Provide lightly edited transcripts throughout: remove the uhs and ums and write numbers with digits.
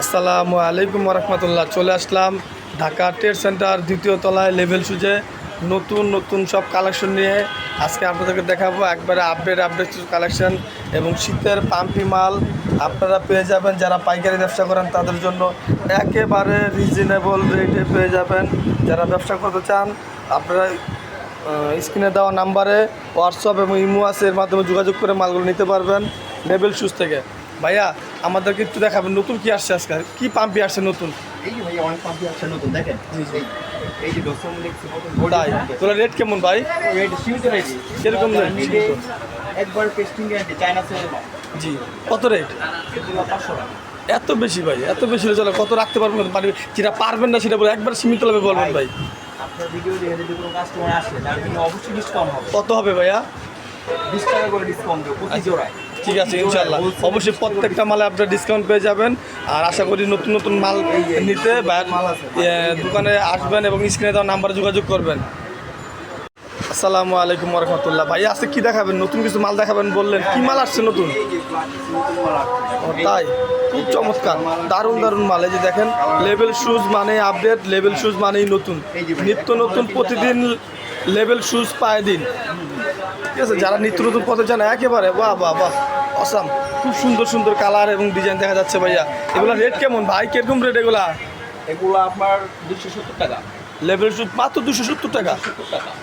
আসসালামু আলাইকুম রহমতুল্লাহ। চলে আসলাম ঢাকা ট্রেড সেন্টার দ্বিতীয় তলায় লেভেল শুজে নতুন নতুন সব কালেকশন নিয়ে আজকে আপনাদেরকে দেখাবো। একবারে আপডেট কালেকশন এবং শীতের পাম্পি মাল আপনারা পেয়ে যাবেন। যারা পাইকারি ব্যবসা করেন তাদের জন্য একেবারে রিজনেবল রেটে পেয়ে যাবেন। যারা ব্যবসা করতে চান আপনারা স্ক্রিনে দেওয়া নাম্বারে হোয়াটসঅ্যাপ এবং ইমো আছে, এর মাধ্যমে যোগাযোগ করে মালগুলো নিতে পারবেন লেভেল শুজ থেকে। ভাইয়া আমাদেরকে একটু দেখাবেন নতুন কি আসছে, আজকে কি পাম্পি আসছে নতুন? এই যে ভাই অনেক পাম্পি আসছে নতুন, দেখেন এই যে ডসম দেখছি তাই তোলা রেট কেমন ভাই? রেট সীমিত রেট কিরকম রেট? একবার টেস্টিং গ্যারান্টি চায়না সেল মাল। জি, কত রেট? এগুলো 500 টাকা। এত বেশি ভাই? এত বেশি হলে চলো, কত রাখতে পারবেন? যেটা পারবেন না সেটা বলে একবার সীমিত লাভে বলবেন ভাই। আপনার ভিডিও দেখে যদি কোনো কাস্টমার আসে তার জন্য অবশ্যই ডিসকাউন্ট হবে। কত হবে ভাইয়া? 20 টাকা করে ডিসকাউন্ট দেবো প্রতি জোড়ায়। ঠিক আছে, ইনশাল্লাহ অবশ্যই প্রত্যেকটা মালে আপনারা ডিসকাউন্ট পেয়ে যাবেন। আর আশা করি নতুন নতুন মাল নিতে দোকানে আসবেন এবং স্ক্রিনে দেওয়া নাম্বারে যোগাযোগ করবেন। আসসালামু আলাইকুম রহমতুল্লাহ। ভাই আজকে কি দেখাবেন? নতুন কিছু মাল দেখাবেন বললেন, কি মাল আসছে নতুন? ও তাই, খুব চমৎকার, দারুণ দারুণ মাল। এই যে দেখেন, লেভেল শুজ মানে আপডেট, লেভেল শুজ মানেই নতুন, নিত্য নতুন, প্রতিদিন লেভেল শুজ পায় দিন। ঠিক আছে, যারা নিত্য নতুন পথে যান একেবারে বাহ বাহ বাহ অসাম, খুব সুন্দর সুন্দর কালার এবং ডিজাইন দেখা যাচ্ছে। ভাইয়া এগুলো রেট কেমন ভাই? কিরকম রেট এগুলা? এগুলো আপনার 270 টাকা। লেভেল শুজ মাত্র 270 টাকা?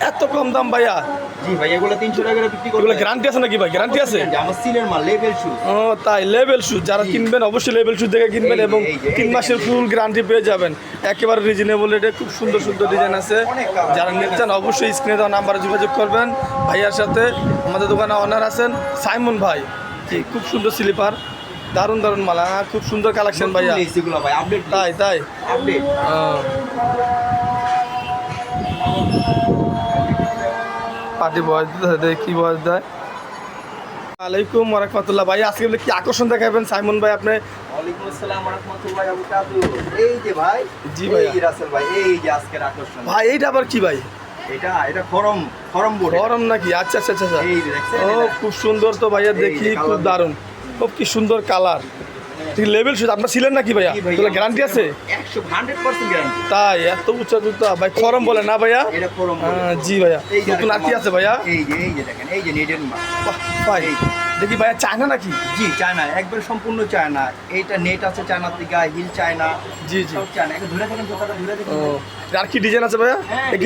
এত কম দাম ভাইয়া? জি ভাই, এগুলো 300 টাকা করে বিক্রি এগুলো করব। গ্যারান্টি আছে নাকি ভাই? গ্যারান্টি আছে? আমার সিলের মাল লেভেল শুজ। ও তাই, লেভেল শুজ যারা কিনবেন অবশ্যই লেভেল শুজ দেখে কিনবেন এবং 3 মাসের ফুল গ্যারান্টি পেয়ে যাবেন একেবারে রিজনেবল রেটে। খুব সুন্দর সুন্দর ডিজাইন আছে, যারা নিতে চান অবশ্যই স্ক্রিনে দেওয়া নাম্বারে যোগাযোগ করবেন ভাইয়ার সাথে। আমাদের দোকানে অনার আছেন সাইমন ভাই। জি, খুব সুন্দর স্লিপার, দারুণ দারুণ মালা, খুব সুন্দর কালেকশন ভাইয়া। এগুলো ভাই আপডেট। তাই তাই আপডেট। পার্টি বয়স দেয়, কি বয়স দেয়? আলাইকুম রহমতুল্লাহ। ভাই আজকে কি আকর্ষণ দেখাবেন সাইমন ভাই আপনি? ওয়ালাইকুম আসসালাম ওয়া রাহমাতুল্লাহি ওয়া বারাকাতুহু। এই যে ভাই, জি ভাই, এই রাসেল ভাই, এই যে আজকের আকর্ষণ ভাই এইটা আবার কি ভাই? এটা খরম বোর্ড। গরম নাকি? আচ্ছা আচ্ছা আচ্ছা। এই যে দেখছেন, ও খুব সুন্দর তো ভাইয়া, দেখি খুব দারুণ, খুব কি সুন্দর কালার। ঠিক লেভেল শুজ আপনার ছিলেন নাকি ভাইয়া? তোলা গ্যারান্টি আছে? 100% গ্যারান্টি। তাই এত উঁচা জুতা ভাই, খরম বলে না ভাইয়া? এটা খরম। জি ভাইয়া। নতুন আর কি আছে ভাইয়া? এই যে দেখেন, এই যে নেটের মাল। বাহ, ভাই দেখি ভাইয়া, চায়না নাকি? জি চায়না, একবার সম্পূর্ণ চায়না। এইটা নেট আছে চায়না থেকে, হিল চায়না। জি জি। সব চায়না। একটু ধরে থাকেন, জোতাটা ধরে ও, থাকেন। আর কি ডিজাইন আছে ভাইয়া?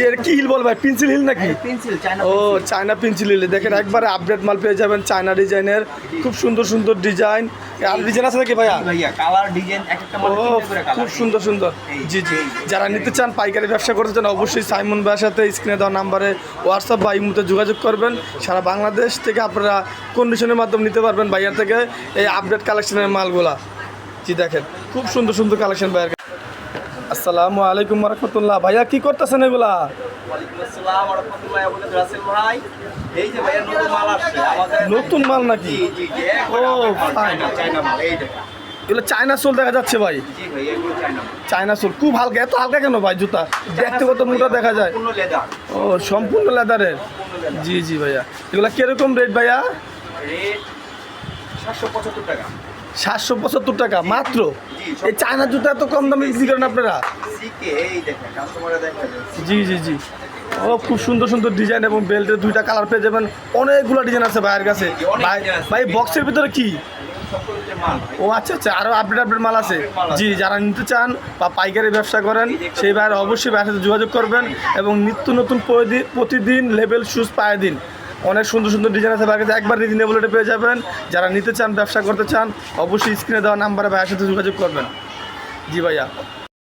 এটা কি হিল বল ভাই? পেন্সিল হিল নাকি? পেন্সিল চায়না। ও চায়না পেন্সিল হিল, দেখেন একবারে আপডেট মাল পেয়ে যাবেন চায়না ডিজাইনের, খুব সুন্দর সুন্দর ডিজাইন। আর ডিজাইন আছে নাকি ভাইয়া? ভাইয়া কালার ডিজাইন এক একটা মাল ও করে কালার। খুব সুন্দর সুন্দর। জি জি, যারা নিতে চান পাইকারি ব্যবসা করতে চান অবশ্যই সাইমন ভাইয়ের সাথে স্ক্রিনে দেওয়া নাম্বারে হোয়াটসঅ্যাপ বা ইমোতে যোগাযোগ করবেন। সারা বাংলাদেশ থেকে আপনারা কন্ডিশনের মাধ্যমে নিতে পারবেন ভাইয়ার থেকে এই আপডেট কালেকশনের মালগুলা। জি দেখেন, খুব সুন্দর সুন্দর কালেকশন ভাইয়ার। আসসালামু আলাইকুম রহমতুল্লাহ। ভাইয়া কি করতেছেন এগুলা? ওয়ালাইকুম আসসালাম ওয়া রাহমাতুল্লাহি ওয়া বারাকাতুহু। রাসেল ভাই, এই যে ভাইয়া নতুন মাল আসছে আমাদের। নতুন মাল নাকি? জি জি জি। ও ফাইন, চায়না মাল এই দেখেন। এগুলো চায়না সোল দেখা যাচ্ছে ভাই। জি ভাই, এগুলো চায়না মাল। চায়না সোল খুব হালকা, এত হালকা কেন ভাই জুতা? দেখতে কত মোটা দেখা যায়। সম্পূর্ণ লেদার। ও সম্পূর্ণ লেদারের? জি জি ভাইয়া। এগুলা কিরকম রেট ভাইয়া? রেট 775 টাকা। 775 টাকা মাত্র? এই চায়না জুতা এত কম দামে বিক্রি করেন আপনারা? সিকে এই দেখেন, কাস্টমাররা দেখেন। জি জি জি। ও খুব সুন্দর সুন্দর ডিজাইন এবং বেল্টের 2টা কালার পেয়ে যাবেন। অনেকগুলো ডিজাইন আছে ভাইয়ের কাছে। ভাই ভাই বক্সের ভিতরে কি? সকলের মাল ভাই। ও আচ্ছা আচ্ছা, আরও আপডেট মাল আছে। জি, যারা নিতে চান বা পাইকারি ব্যবসা করেন সেই ভাইয়ের অবশ্যই ভাইয়ের সাথে যোগাযোগ করবেন এবং নিত্য নতুন প্রতিদিন লেভেল শুজ পায় দিন। অনেক সুন্দর সুন্দর ডিজাইন আছে ভাইয়ের কাছে, একবার রিজনেবল রেটে পেয়ে যাবেন। যারা নিতে চান ব্যবসা করতে চান অবশ্যই স্ক্রিনে দেওয়া নাম্বারে ভাইয়ের সাথে যোগাযোগ করবেন। জি ভাইয়া।